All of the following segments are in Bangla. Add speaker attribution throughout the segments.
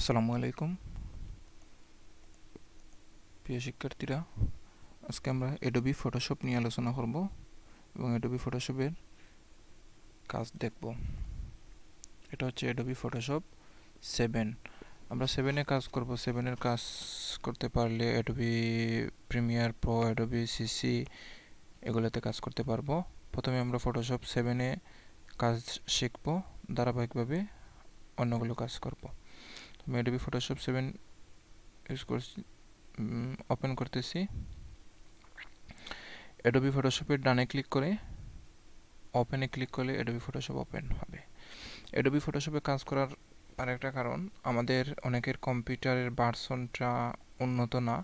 Speaker 1: আসসালামু আলাইকুম প্রিয় শিক্ষার্থীরা, আজকে আমরা অ্যাডোবি ফটোশপ নিয়ে আলোচনা করব এবং অ্যাডোবি ফটোশপের কাজ দেখব। এটা হচ্ছে অ্যাডোবি ফটোশপ 7। আমরা 7-এ কাজ করব। 7-এর কাজ করতে পারলে Adobe Premiere Pro, Adobe CC এগুলোতে কাজ করতে পারবো। প্রথমে আমরা ফটোশপ 7-এ কাজ শিখব, ধারাবাহিকভাবে অন্যগুলো কাজ করব। আমি অ্যাডোবি ফটোশপ 7 ইউজ করছি, ওপেন করতেছি। অ্যাডোবি ফটোশপের ডানে ক্লিক করে ওপেনে ক্লিক করলে অ্যাডোবি ফটোশপ ওপেন হবে। অ্যাডোবি ফটোশপে কাজ করার আরেকটা কারণ, আমাদের অনেকের কম্পিউটারের ভার্সনটা উন্নত না।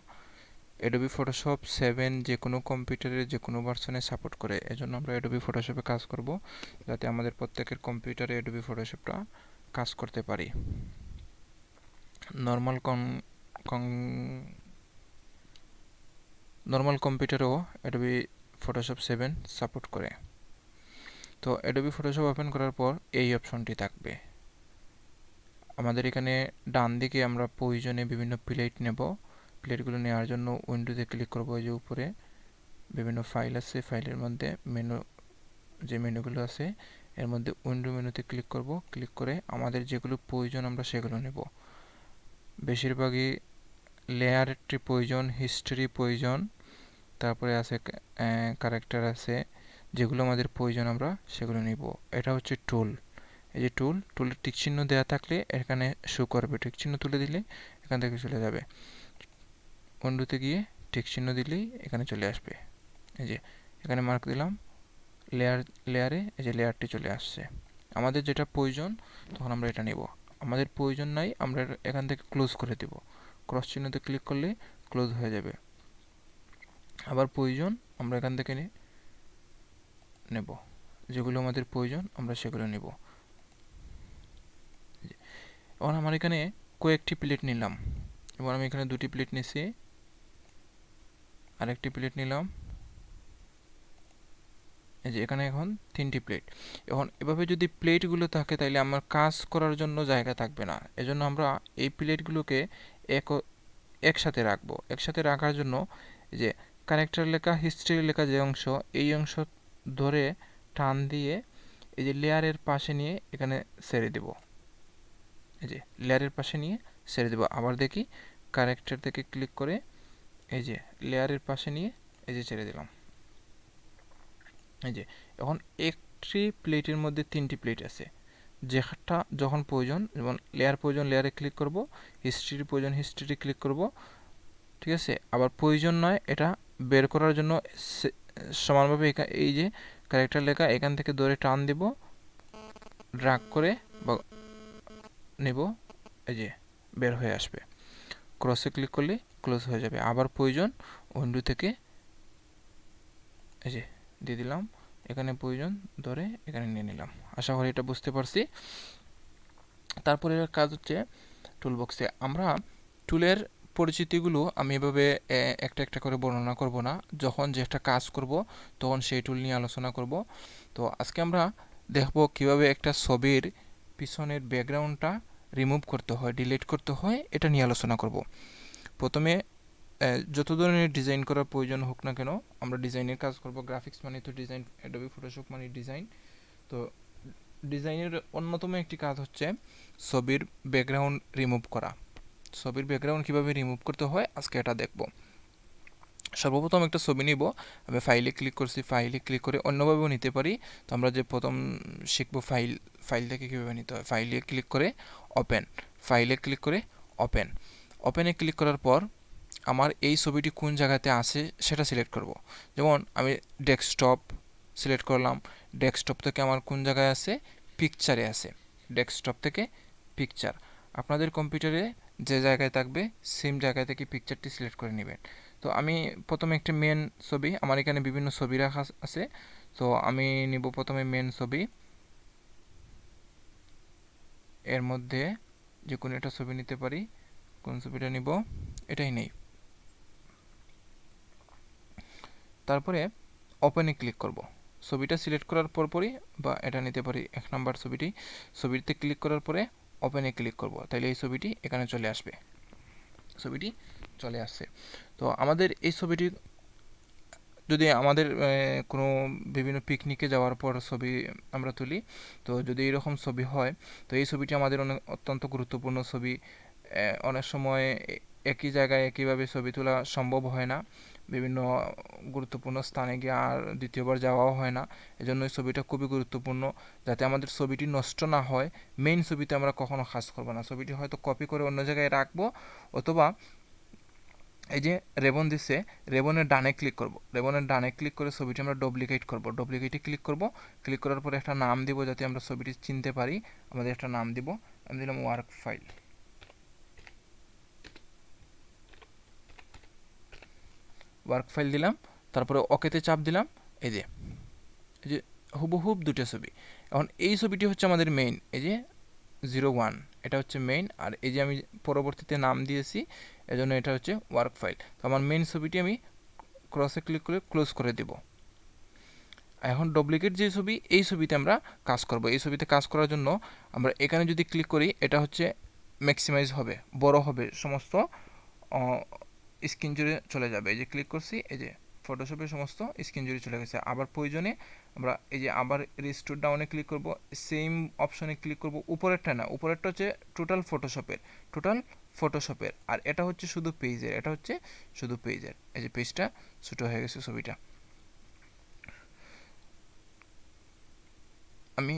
Speaker 1: অ্যাডোবি ফটোশপ 7 যে কোনো কম্পিউটারের যে কোনো ভার্সনে সাপোর্ট করে, এজন্য আমরা অ্যাডোবি ফটোশপে কাজ করব যাতে আমাদের প্রত্যেকের কম্পিউটারে অ্যাডোবি ফটোশপটা কাজ করতে পারি। নর্মাল কম্পিউটারেও অ্যাডোবি ফটোশপ 7 সাপোর্ট করে। তো অ্যাডোবি ফটোশপ ওপেন করার পর এই অপশনটি থাকবে। আমাদের এখানে ডান দিকে আমরা প্রয়োজনে বিভিন্ন প্লেট নেব। প্লেটগুলো নেওয়ার জন্য উইন্ডোতে ক্লিক করব। এই যে উপরে বিভিন্ন ফাইল আছে, ফাইলের মধ্যে যে মেনুগুলো আছে এর মধ্যে উইন্ডো মেনুতে ক্লিক করব। ক্লিক করে আমাদের যেগুলো প্রয়োজন আমরা সেগুলো নেব। বেশিরভাগই লেয়ারটি প্রয়োজন, হিস্ট্রি প্রয়োজন, তারপরে আছে ক্যারেক্টার আছে, যেগুলো আমাদের প্রয়োজন আমরা সেগুলো নিব। এটা হচ্ছে টুল। এই যে টুলের টিক চিহ্ন দেওয়া থাকলে এখানে শো করবে, টিক চিহ্ন তুলে দিলে এখান থেকে চলে যাবে। উইন্ডোতে গিয়ে টিক চিহ্ন দিলেই এখানে চলে আসবে। এই যে এখানে মার্ক দিলাম, লেয়ারে এই যে লেয়ারটি চলে আসছে। আমাদের যেটা প্রয়োজন তখন আমরা এটা নেব। আমাদের প্রয়োজন নাই, আমরা এখান থেকে ক্লোজ করে দেব। ক্রস চিহ্নতে ক্লিক করলে ক্লোজ হয়ে যাবে। আবার প্রয়োজন আমরা এখান থেকে নেব, যেগুলো আমাদের প্রয়োজন আমরা সেগুলো নেব। এখন আমার এখানে কয়েকটি প্লেট নিলাম, এবং আমি এখানে দুটি প্লেট নিছি, আরেকটি প্লেট নিলাম। এই যে এখানে এখন 3টি প্লেট। এখন এভাবে যদি প্লেটগুলো থাকে তাহলে আমার কাজ করার জন্য জায়গা থাকবে না। এজন্য আমরা এই প্লেটগুলোকে একসাথে রাখবো। একসাথে রাখার জন্য যে ক্যারেক্টার লেখা, হিস্ট্রি লেখা যে অংশ, এই অংশ ধরে টান দিয়ে এই যে লেয়ারের পাশে নিয়ে এখানে ছেড়ে দেব। এই যে লেয়ারের পাশে নিয়ে ছেড়ে দেব। আবার দেখি, ক্যারেক্টার থেকে ক্লিক করে এই যে লেয়ারের পাশে নিয়ে এই যে ছেড়ে দিলাম। এই যে এখন একটি প্লেটের মধ্যে 3টি প্লেট আছে। যেটা যখন প্রয়োজন, যেমন লেয়ার প্রয়োজন লেয়ারে ক্লিক করব, হিস্ট্রির প্রয়োজন হিস্ট্রি ক্লিক করব, ঠিক আছে। আবার প্রয়োজন নয়, এটা বের করার জন্য সমানভাবে এই যে ক্যারেক্টার লেখা এখান থেকে ধরে টান দেব, ড্র্যাগ করে বা নেব, এই যে বের হয়ে আসবে। ক্রসে ক্লিক করলে ক্লোজ হয়ে যাবে। আবার প্রয়োজন উইন্ডো থেকে এই যে দিয়ে দিলাম, এখানে প্রয়োজন ধরে এখানে নিয়ে নিলাম। আশা করি এটা বুঝতে পারছি। তারপরে কাজ হচ্ছে টুল বক্সে। আমরা টুলের পরিচিতিগুলো আমি এভাবে একটা একটা করে বর্ণনা করব না, যখন যেটা কাজ করব তখন সেই টুল নিয়ে আলোচনা করব। তো আজকে আমরা দেখব কিভাবে একটা ছবির পিছনের ব্যাকগ্রাউন্ডটা রিমুভ করতে হয়, ডিলিট করতে হয়, এটা নিয়ে আলোচনা করব। প্রথমে যত ধরনের ডিজাইন করার প্রয়োজন হোক না কেন, আমরা ডিজাইনের কাজ করব। গ্রাফিক্স মানে তো ডিজাইন, অ্যাডোবি ফটোশপ মানে ডিজাইন। তো ডিজাইনের অন্যতম একটি কাজ হচ্ছে ছবির ব্যাকগ্রাউন্ড রিমুভ করা। ছবির ব্যাকগ্রাউন্ড কীভাবে রিমুভ করতে হয় আজকে এটা দেখব। সর্বপ্রথম একটা ছবি নিব, আমি ফাইলে ক্লিক করছি, ফাইলে ক্লিক করে অন্যভাবেও নিতে পারি। তো আমরা যে প্রথম শিখব ফাইল থেকে কীভাবে নিতে হয়। ফাইলে ক্লিক করে ওপেন, ফাইলে ক্লিক করে ওপেন, ওপেনে ক্লিক করার পর আমার এই ছবিটি কোন জায়গাতে আছে সেটা সিলেক্ট করব। যেমন আমি ডেস্কটপ সিলেক্ট করলাম, ডেস্কটপ থেকে আমার কোন জায়গায় আছে, পিকচারে আছে, ডেস্কটপ থেকে পিকচার। আপনাদের কম্পিউটারে যে জায়গায় থাকবে সেম জায়গা থেকে পিকচারটি সিলেক্ট করে নেবেন। তো আমি প্রথমে একটা মেন ছবি, আমার এখানে বিভিন্ন ছবি রাখা আছে, তো আমি নিব প্রথমে মেন ছবি। এর মধ্যে যে কোনো একটা ছবি নিতে পারি। কোন ছবিটা নিব, এটাই নেই। তারপরে ওপেনে ক্লিক করব। ছবিটা সিলেক্ট করার পরপরই, বা এটা নিতে পারি 1 নম্বর ছবিটি, ছবিতে ক্লিক করার পরে ওপেনে ক্লিক করব, তাহলে এই ছবিটি এখানে চলে আসবে। ছবিটি চলে আসছে। তো আমাদের এই ছবিটি যদি আমাদের কোনো বিভিন্ন পিকনিকে যাওয়ার পর ছবি আমরা তুলি, তো যদি এরকম ছবি হয়, তো এই ছবিটি আমাদের অনেক অত্যন্ত গুরুত্বপূর্ণ ছবি। অনেক সময় একই জায়গায় একইভাবে ছবি তোলা সম্ভব হয় না, বিভিন্ন গুরুত্বপূর্ণ স্থানে গিয়ে আর দ্বিতীয়বার যাওয়াও হয় না। এজন্য এই ছবিটা খুবই গুরুত্বপূর্ণ, যাতে আমাদের ছবিটি নষ্ট না হয়। মেইন ছবিতে আমরা কখনো কাজ করব না, ছবিটি হয়তো কপি করে অন্য জায়গায় রাখবো, অথবা এই যে রেবন দিচ্ছে, রেবনের ডানে ক্লিক করব, রেবনের ডানে ক্লিক করে ছবিটি আমরা ডুপ্লিকেট করব, ডুপ্লিকেটে ক্লিক করব। ক্লিক করার পরে একটা নাম দিব, যাতে আমরা ছবিটি চিনতে পারি। আমাদের একটা নাম দিব, আমি দিলাম ওয়ার্ক ফাইল। ওয়ার্ক ফাইল দিলাম, তারপরে ওকেতে চাপ দিলাম। এই যে হুবহুব দুটো ছবি। এখন এই ছবিটি হচ্ছে আমাদের মেইন, এই যে 01, এটা হচ্ছে মেইন। আর এই যে আমি পরবর্তীতে নাম দিয়েছি, এজন্য এটা হচ্ছে ওয়ার্ক ফাইল। তো আমার মেইন ছবিটি আমি ক্রসে ক্লিক করে ক্লোজ করে দেব। এখন ডুপ্লিকেট যে ছবি, এই ছবিতে আমরা কাজ করব। এই ছবিতে কাজ করার জন্য আমরা এখানে যদি ক্লিক করি, এটা হচ্ছে ম্যাক্সিমাইজ হবে, বড় হবে, সমস্ত স্ক্রিন জুড়ে চলে যাবে। এই যে ক্লিক করছি, এই যে ফটোশপের সমস্ত স্ক্রিন জুড়ে চলে গেছে। আবার প্রয়োজনে আমরা এই যে আবার রিস্টোর ডাউনে ক্লিক করব, সেম অপশনে ক্লিক করব। উপরেরটা না, উপরেরটা হচ্ছে টোটাল ফটোশপের, আর এটা হচ্ছে শুধু পেজের, এটা হচ্ছে শুধু পেজের। এই যে পেজটা ছোট হয়ে গেছে ছবিটা। আমি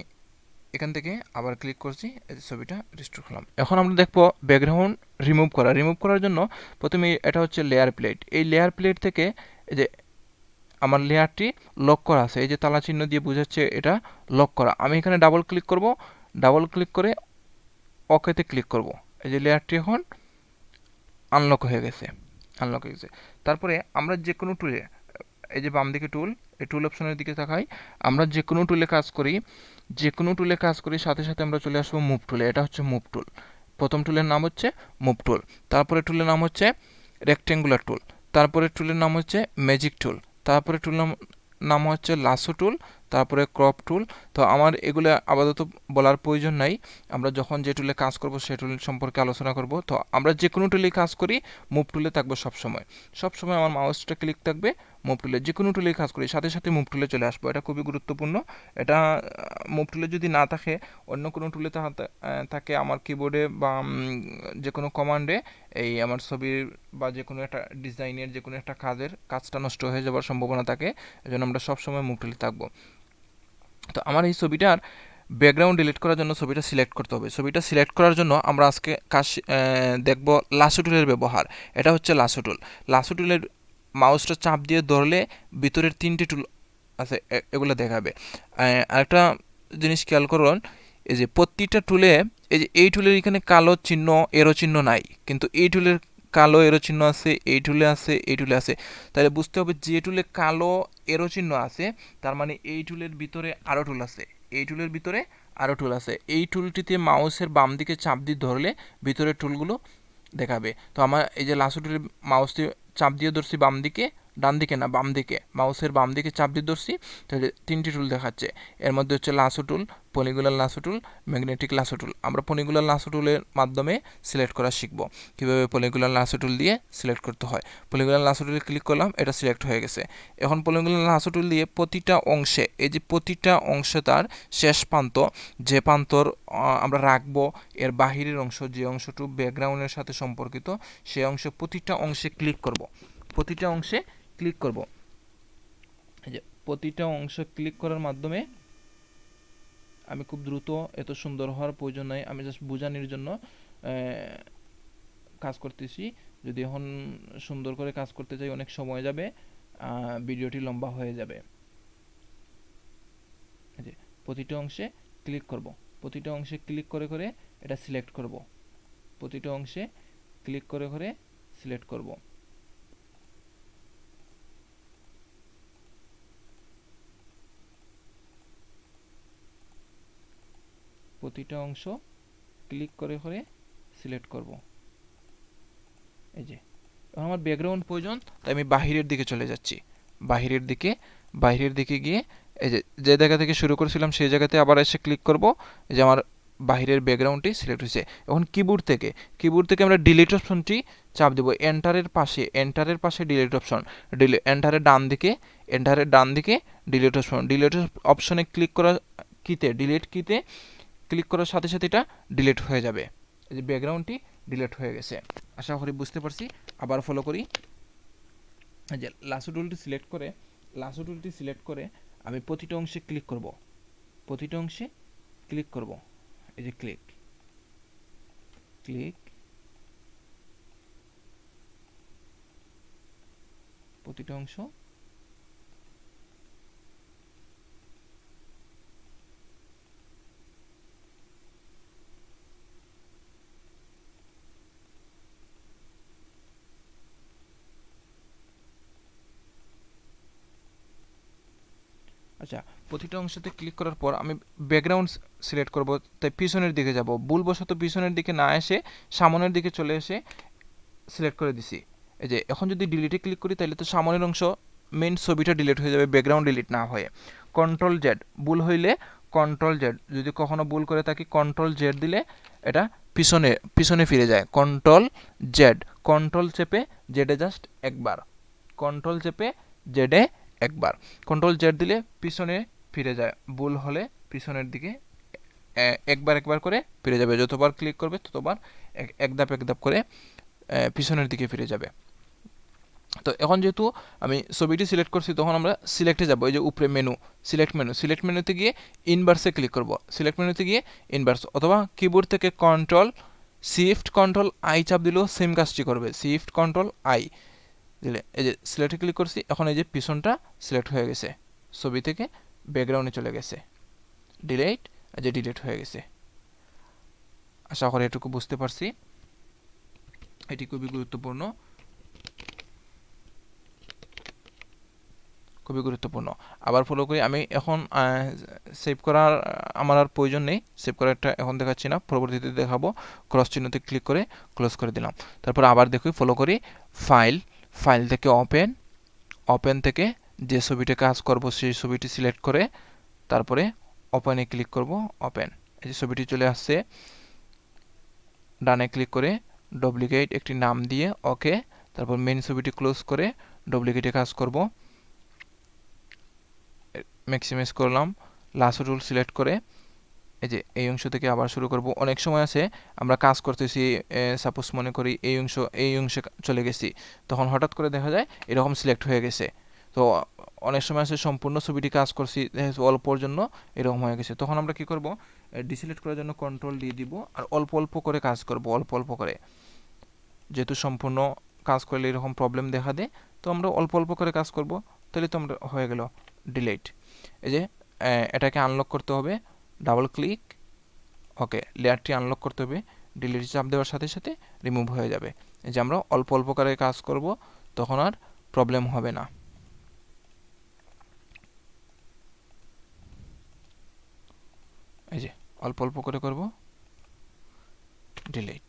Speaker 1: এখান থেকে আবার ক্লিক করছি, এই ছবিটা রিস্টোর করলাম। এখন আমরা দেখব ব্যাকগ্রাউন্ড রিমুভ করার জন্য প্রথমে এটা হচ্ছে লেয়ার প্লেট। এই লেয়ার প্লেট থেকে এই যে আমার লেয়ারটি লক করা আছে, এই যে তালা চিহ্ন দিয়ে বোঝাচ্ছে এটা লক করা। আমি এখানে ডাবল ক্লিক করব, ডাবল ক্লিক করে ওকেতে ক্লিক করব। এই যে লেয়ারটি এখন আনলক হয়ে গেছে, তারপরে আমরা যে কোনো টুলে, এই যে বাম দিকে টুল, এই টুল অপশনের দিকে তাকাই, আমরা যে কোনো টুলে কাজ করি, সাথে সাথে আমরা চলে আসবো মুভ টুলে। এটা হচ্ছে মুভ টুল। প্রথম টুলের নাম হচ্ছে মুভ টুল, তারপরে টুলের নাম হচ্ছে রেক্টেঙ্গুলার টুল, তারপরে টুলের নাম হচ্ছে ম্যাজিক টুল, তারপরে টুল নাম হচ্ছে লাসো টুল, তারপরে ক্রপ টুল। তো আমার এগুলো আপাতত বলার প্রয়োজন নাই, আমরা যখন যে টুলে কাজ করব সেই টুল সম্পর্কে আলোচনা করব। তো আমরা যে কোনো টুলেই কাজ করি, মুভ টুলে থাকবো সবসময় আমার মাউসটা ক্লিক থাকবে মুভ টুলে। যে কোনো টুলেই কাজ করি, সাথে সাথে মুভ টুলে চলে আসবো। এটা খুবই গুরুত্বপূর্ণ। এটা মুভ টুলে যদি না থাকে, অন্য কোনো টুলে থাকে আমার কিবোর্ডে বা যে কোনো কমান্ডে, এই আমার ছবির বা যে কোনো একটা ডিজাইনের যে কোনো একটা কাজটা নষ্ট হয়ে যাওয়ার সম্ভাবনা থাকে। এজন্য আমরা সবসময় মুভ টুলে থাকবো। তো আমার এই ছবিটার ব্যাকগ্রাউন্ড ডিলিট করার জন্য ছবিটা সিলেক্ট করতে হবে। ছবিটা সিলেক্ট করার জন্য আমরা আজকে দেখব লাসো টুলের ব্যবহার। এটা হচ্ছে লাসো টুল। লাসো টুলের মাউসটা চাপ দিয়ে ধরলে ভিতরের 3টে টুল আছে, এগুলো দেখাবে। আরেকটা জিনিস খেয়াল করুন, এই যে প্রতিটা টুলে, এই যে এই টুলের এখানে কালো চিহ্ন, এরো চিহ্ন নাই, কিন্তু এই টুলের কালো এরো চিহ্ন আছে, এই টুলে আছে। তাহলে বুঝতে হবে যে টুলে কালো এরো চিহ্ন আছে, তার মানে এই টুলের ভিতরে আরও টুল আছে, এই টুলটিতে মাউসের বাম দিকে চাপ দিয়ে ধরলে ভিতরের টুলগুলো দেখাবে। তো আমার এই যে লাসো টুলের মাউস দিয়ে চাপ দিয়ে ধরছি বাম দিকে, ডান দিকে না, বাম দিকে, মাউসের বাম দিকে চাপ দিয়ে ধরছি, তাহলে 3টি টুল দেখাচ্ছে। এর মধ্যে হচ্ছে লাসো টুল, পলিগুলার লাসো টুল, ম্যাগনেটিক লাসো টুল। আমরা পলিগুলার লাসো টুলের মাধ্যমে সিলেক্ট করা শিখব, কীভাবে পলিগুলার লাসো টুল দিয়ে সিলেক্ট করতে হয়। পলিগুলার লাসো টুলে ক্লিক করলাম, এটা সিলেক্ট হয়ে গেছে। এখন পলিগুলার লাসো টুল দিয়ে প্রতিটা অংশে, এই যে প্রতিটা অংশে তার শেষ প্রান্ত, যে প্রান্তর আমরা রাখবো, এর বাহিরের অংশ, যে অংশটু ব্যাকগ্রাউন্ডের সাথে সম্পর্কিত, সেই অংশে প্রতিটা অংশে ক্লিক করব। এই যে প্রতিটা অংশে ক্লিক করার মাধ্যমে আমি খুব দ্রুত, এত সুন্দর হওয়ার প্রয়োজন নাই, আমি জাস্ট বোঝানোর জন্য কাজ করতেছি। যদি এখন সুন্দর করে কাজ করতে চাই, অনেক সময় যাবে, ভিডিওটি লম্বা হয়ে যাবে। এই যে প্রতিটা অংশে ক্লিক করব, প্রতিটা অংশে ক্লিক করে করে এটা সিলেক্ট করব, প্রতিটা অংশে ক্লিক করে করে সিলেক্ট করব। প্রতিটা অংশ ক্লিক করে করে সিলেক্ট করব। এই যে আমার ব্যাকগ্রাউন্ড প্রয়োজন, তাই আমি বাহিরের দিকে চলে যাচ্ছি, বাহিরের দিকে গিয়ে এই যে জায়গা থেকে শুরু করেছিলাম সেই জায়গাতে আবার এসে ক্লিক করব। এই যে আমার বাহিরের ব্যাকগ্রাউন্ডটি সিলেক্ট হয়েছে। এখন কিবোর্ড থেকে আমরা ডিলিট অপশনটি চাপ দেব, এন্টারের পাশে ডিলিট অপশন, এন্টারের ডান দিকে ডিলিট অপশনে ক্লিক করা ডিলিট কিতে ক্লিক করার সাথে সাথে এটা ডিলিট হয়ে যাবে। এই যে ব্যাকগ্রাউন্ডটি ডিলিট হয়ে গেছে। আশা করি বুঝতে পারছি। আবার ফলো করি। এই যে লাসো টুলটি সিলেক্ট করে আমি প্রতিটা অংশে ক্লিক করব, এই যে ক্লিক প্রতিটা অংশ। আচ্ছা, প্রতিটা অংশতে ক্লিক করার পর আমি ব্যাকগ্রাউন্ড সিলেক্ট করব, তাই পিছনের দিকে যাব। ভুলবশত পিছনের দিকে না এসে সামনের দিকে চলে এসে সিলেক্ট করে দিছি। এই যে এখন যদি ডিলিটে ক্লিক করি তাহলে তো সামনের অংশ মেইন ছবিটা ডিলিট হয়ে যাবে, ব্যাকগ্রাউন্ড ডিলিট না হয়ে। কন্ট্রোল জেড, ভুল হইলে কন্ট্রোল জেড, যদি কখনো ভুল করে থাকি কন্ট্রোল জেড দিলে এটা পিছনে ফিরে যায়। কন্ট্রোল চেপে জেডে জাস্ট একবার, কন্ট্রোল জেড দিলে পিছনে ফিরে যায়। ভুল হলে পিছনের দিকে একবার করে ফিরে যাবে। যতবার ক্লিক করবে ততবার এক ধাপ করে পিছনের দিকে ফিরে যাবে। তো এখন যেহেতু আমি ছবিটি সিলেক্ট করছি তখন আমরা সিলেক্টে যাব। এই যে উপরে সিলেক্ট মেনুতে গিয়ে ইনভার্সে ক্লিক করব, ইনভার্স, অথবা কিবোর্ড থেকে কন্ট্রোল আই চাপ দিলেও সেম কাজটি করবে। কন্ট্রোল আই দিলে এই যে সিলেক্টে ক্লিক করছি, এখন এই যে পিছনটা সিলেক্ট হয়ে গেছে, ছবি থেকে ব্যাকগ্রাউন্ডে চলে গেছে। ডিলিট হয়ে গেছে। আশা করি এটুকু বুঝতে পারছি। এটি খুবই গুরুত্বপূর্ণ। আবার ফলো করি। আমি এখন সেভ করার আমার আর প্রয়োজন নেই, সেভ করারটা এখন দেখাচ্ছি না, পরবর্তীতে দেখাবো। ক্রস চিহ্নতে ক্লিক করে ক্লোজ করে দিলাম। তারপর আবার দেখি, ফলো করি। ফাইল থেকে ওপেন থেকে যে ছবিটা কাজ করব সেই ছবিটি সিলেক্ট করে তারপরে ওপেনে ক্লিক করব। ওপেন, এই যে ছবিটি চলে আসছে। ডানে ক্লিক করে ডুপ্লিকেট একটি নাম দিয়ে ওকে, তারপর মেইন ছবিটি ক্লোজ করে ডুপ্লিকেটে কাজ করব। ম্যাক্সিমাইজ করলাম, লাসো টুল সিলেক্ট করে এই যে এই অংশ থেকে আবার শুরু করব। অনেক সময় আছে আমরা কাজ করতেছি, সাপোজ মনে করি এই অংশে চলে গেছি, তখন হঠাৎ করে দেখা যায় এরকম সিলেক্ট হয়ে গেছে। তো অনেক সময় আছে সম্পূর্ণ ছবিটি কাজ করছি, অল্পর জন্য এরকম হয়ে গেছে। তখন আমরা কি করব, ডিসিলেক্ট করার জন্য কন্ট্রোল দিয়ে দিব, আর অল্প করে কাজ করব, অল্প করে। যেহেতু সম্পূর্ণ কাজ করলে এরকম প্রবলেম দেখা দেয়, তো আমরা অল্প করে কাজ করব, তাহলে তো আমরা হয়ে গেল ডিলিট। এই যে এটাকে আনলক করতে হবে, ডাবল ক্লিক, ওকে, লেয়ারটি আনলক করতে হবে। ডিলিট চাপ দেওয়ার সাথে সাথে রিমুভ হয়ে যাবে। এই যে আমরা অল্প করে কাজ করব, তখন আর প্রবলেম হবে না। এই যে অল্প করে করব, ডিলিট।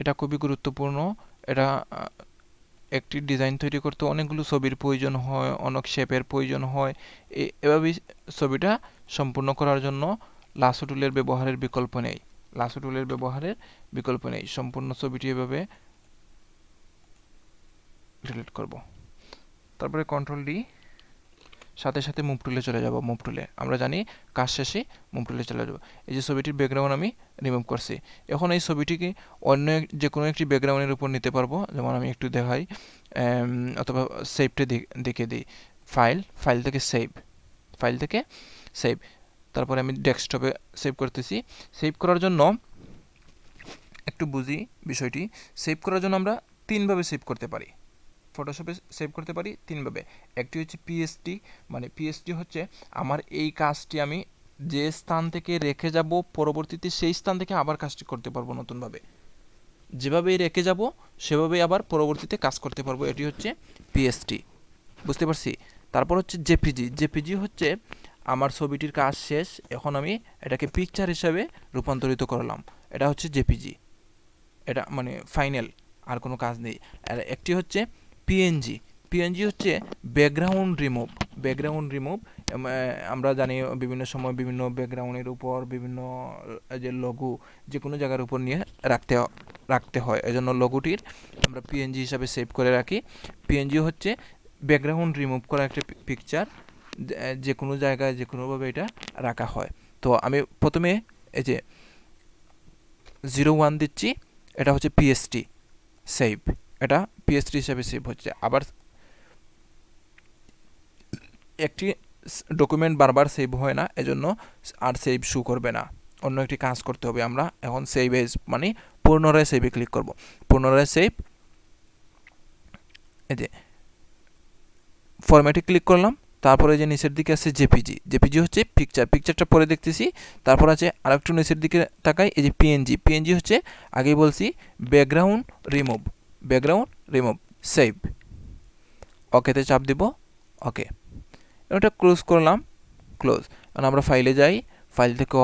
Speaker 1: এটা খুবই গুরুত্বপূর্ণ। এটা একটি ডিজাইন তৈরি করতে অনেকগুলো ছবির প্রয়োজন হয়, অনেক শেপের প্রয়োজন হয়। এভাবেই ছবিটা সম্পূর্ণ করার জন্য লাসো টুলের ব্যবহারের বিকল্প নেই। সম্পূর্ণ ছবিটি এভাবে ডিলিট করব। তারপরে কন্ট্রোল ডি, সাথে সাথে মুভ টুলে চলে যাব। মুভ টুলে আমরা জানি কাজ শেষে মুভ টুলে চলে যাব। এই যে ছবিটির ব্যাকগ্রাউন্ড আমি রিমুভ করছি। এখন এই ছবিটিকে অন্য যে কোনো একটি ব্যাকগ্রাউন্ডের উপর নিতে পারবো। যেমন আমি একটু দেখাই, অথবা সেভটা দেখে দিই। ফাইল থেকে সেভ, তারপরে আমি ডেস্কটপে সেভ করতেছি। সেভ করার জন্য একটু বুঝি বিষয়টি। সেভ করার জন্য আমরা তিনভাবে সেভ করতে পারি, ফটোশপে সেভ করতে পারি তিনভাবে। একটি হচ্ছে পিএসটি, মানে পিএসটি হচ্ছে আমার এই কাজটি আমি যে স্থান থেকে রেখে যাব, পরবর্তীতে সেই স্থান থেকে আবার কাজটি করতে পারবো নতুনভাবে। যেভাবেই রেখে যাব সেভাবেই আবার পরবর্তীতে কাজ করতে পারবো। এটি হচ্ছে পিএসটি, বুঝতে পারছি। তারপর হচ্ছে জেপিজি হচ্ছে আমার ছবিটির কাজ শেষ, এখন আমি এটাকে পিকচার হিসাবে রূপান্তরিত করলাম, এটা হচ্ছে জেপিজি। এটা মানে ফাইনাল, আর কোনো কাজ নেই। আর একটি হচ্ছে পিএনজি। পিএনজি হচ্ছে ব্যাকগ্রাউন্ড রিমুভ। আমরা জানি বিভিন্ন সময় বিভিন্ন ব্যাকগ্রাউন্ডের উপর বিভিন্ন যে লঘু যে কোনো জায়গার উপর নিয়ে রাখতে হয়, এজন্য লঘুটির আমরা পিএনজি হিসাবে সেভ করে রাখি। পিএনজি হচ্ছে ব্যাকগ্রাউন্ড রিমুভ করা একটা পিকচার, যে কোনো জায়গায় যে কোনোভাবে এটা রাখা হয়। তো আমি প্রথমে এই যে 01 দিচ্ছি, এটা হচ্ছে পিএসটি সেভ, এটা পিএসটি হিসাবে সেভ হচ্ছে। আবার একটি ডকুমেন্ট বারবার সেভ হয় না, এজন্য আর সেভ শো করবে না, অন্য একটি কাজ করতে হবে। আমরা এখন সেভ এজ মানে পুনরায় সেভে ক্লিক করব। পুনরায় সেভ, এই যে ফরম্যাটে ক্লিক করলাম। তারপরে যে নিচের দিকে আছে জেপিজি, জেপিজি হচ্ছে পিকচারটা পরে দেখতেছি। তারপর আছে আরেকটু নিচের দিকে তাকাই, এই যে পিএনজি, পিএনজি হচ্ছে আগেই বলছি ব্যাকগ্রাউন্ড রিমুভ সেভ। ওকেতে চাপ দিব, ওকে। এটা ক্লোজ করলাম, ক্লোজ। এখন আমরা ফাইলে যাই, ফাইল থেকে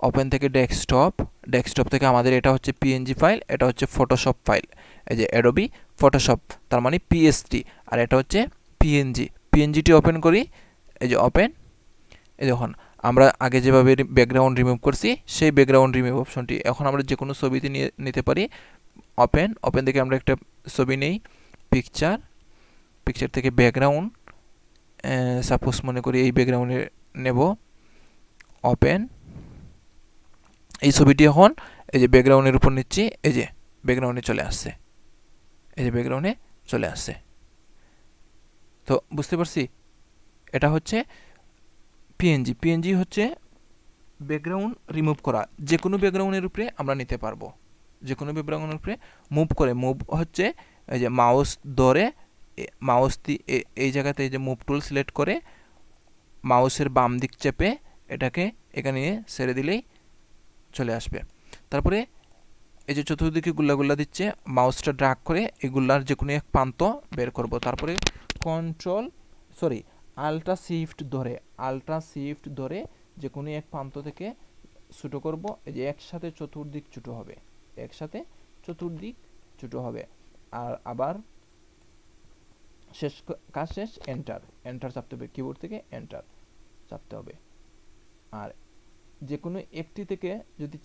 Speaker 1: ওপেন থেকে ডেস্কটপ থেকে আমাদের এটা হচ্ছে পিএনজি ফাইল, এটা হচ্ছে ফটোশপ ফাইল, এই যে অ্যাডোবি ফটোশপ, তার মানে পিএসটি, আর এটা হচ্ছে পিএনজিটি ওপেন করি, এই যে ওপেন। এই দেখুন আমরা আগে যেভাবে ব্যাকগ্রাউন্ড রিমুভ করছি সেই ব্যাকগ্রাউন্ড রিমুভ অপশনটি এখন আমরা যে কোনো ছবিতে নিতে পারি। ওপেন থেকে আমরা একটা ছবি নেই, পিকচার থেকে ব্যাকগ্রাউন্ড, সাপোজ মনে করি এই ব্যাকগ্রাউন্ডে নেব, ওপেন। এই ছবিটি এখন এই যে ব্যাকগ্রাউন্ডের উপর নিচ্ছি, এই যে ব্যাকগ্রাউন্ডে চলে আসছে, তো বুঝতে পারছি। এটা হচ্ছে পিএনজি হচ্ছে ব্যাকগ্রাউন্ড রিমুভ করা, যে কোনো ব্যাকগ্রাউন্ডের উপরে আমরা নিতে পারবো, যে কোনো ব্যাকগ্রাউন্ডের উপরে মুভ হচ্ছে এই যে মাউস এই জায়গাতে এই যে মুভ টুল সিলেক্ট করে মাউসের বাম দিক চেপে এটাকে এখানে ছেড়ে দিলেই চলে আসবে। তারপরে এই যে চতুর্দিকে গুল্লা দিচ্ছে, মাউসটা ড্র্যাগ করে এই গুল্লার যে কোনো এক প্রান্ত বের করব। তারপরে আল্ট্রা শিফট ধরে যে কোনো এক প্রান্ত থেকে ছোটো করব, এই যে একসাথে চতুর্দিক ছোটো হবে। আর আবার কাজ শেষ, এন্টার চাপতে হবে, কিবোর্ড থেকে এন্টার চাপতে হবে। আর যে কোনো একটি থেকে যদি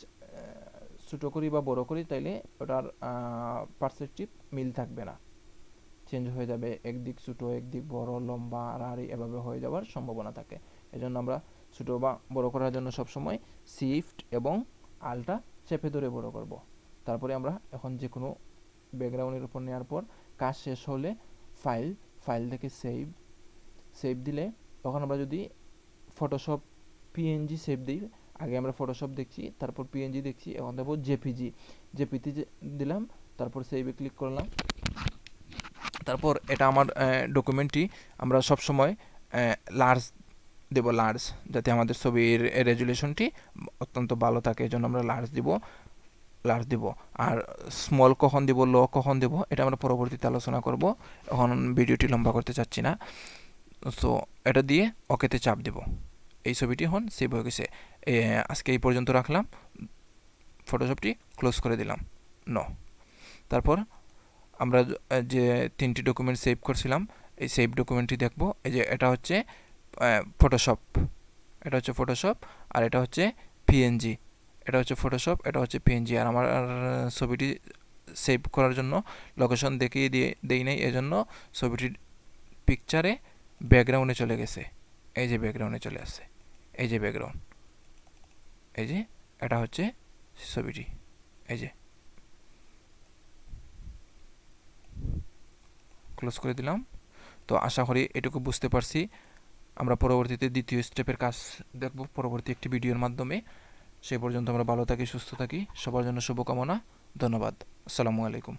Speaker 1: ছোটো করি বা বড় করি তাইলে ওটার পার্সপেক্টিভ মিল থাকবে না, চেঞ্জ হয়ে যাবে, একদিক ছোটো একদিক বড়, লম্বা আড়াআড়ি এভাবে হয়ে যাওয়ার সম্ভাবনা থাকে। এজন্য আমরা ছোটো বা বড় করার জন্য সবসময় শিফট এবং আল্ট্রা চেপে ধরে বড় করব। তারপরে আমরা এখন যে কোনো ব্যাকগ্রাউন্ডের উপর নেওয়ার পর কাজ শেষ হলে ফাইল থেকে সেভ দিলে, তখন আমরা যদি ফটোশপ পিএনজি সেভ দিই, আগে আমরা ফটোশপ দেখছি, তারপর পিএনজি দেখছি, এখন দেবো জেপিজি দিলাম, তারপর সেভে ক্লিক করলাম। তারপর এটা আমার ডকুমেন্টটি আমরা সবসময় লার্জ যাতে আমাদের ছবির রেজুলেশনটি অত্যন্ত ভালো থাকে, এজন্য আমরা লার্জ দিব। আর স্মল কখন দিব, লো কখন দিব, এটা আমরা পরবর্তীতে আলোচনা করব, এখন ভিডিওটি লম্বা করতে চাচ্ছি না। সো এটা দিয়ে ওকেতে চাপ দেব, এই ছবিটি এখন সেভ হয়ে গেছে। আজকে এই পর্যন্ত রাখলাম, ফটোশপটি ক্লোজ করে দিলাম। তারপর আমরা যে 3টি ডকুমেন্ট সেভ করছিলাম, এই সেভ ডকুমেন্টটি দেখব। এই যে এটা হচ্ছে ফটোশপ, আর এটা হচ্ছে পিএনজি, এটা হচ্ছে ফটোশপ, এটা হচ্ছে পিএনজি। আর আমার ছবিটি সেভ করার জন্য লোকেশন দেখিয়ে দেই নাই, এজন্য ছবিটির পিকচারে ব্যাকগ্রাউন্ডে চলে গেছে, এই যে ব্যাকগ্রাউন্ডে চলে আসছে, এই যে ব্যাকগ্রাউন্ড, এই যে এটা হচ্ছে ছবিটি, এই যে ক্লোজ করে দিলাম। তো আশা করি এটুকু বুঝতে পারছি। আমরা পরবর্তীতে দ্বিতীয় স্টেপের কাজ দেখব পরবর্তী একটি ভিডিওর মাধ্যমে। সে পর্যন্ত আমরা ভালো থাকি, সুস্থ থাকি, সবার জন্য শুভকামনা। ধন্যবাদ। আসসালামু আলাইকুম।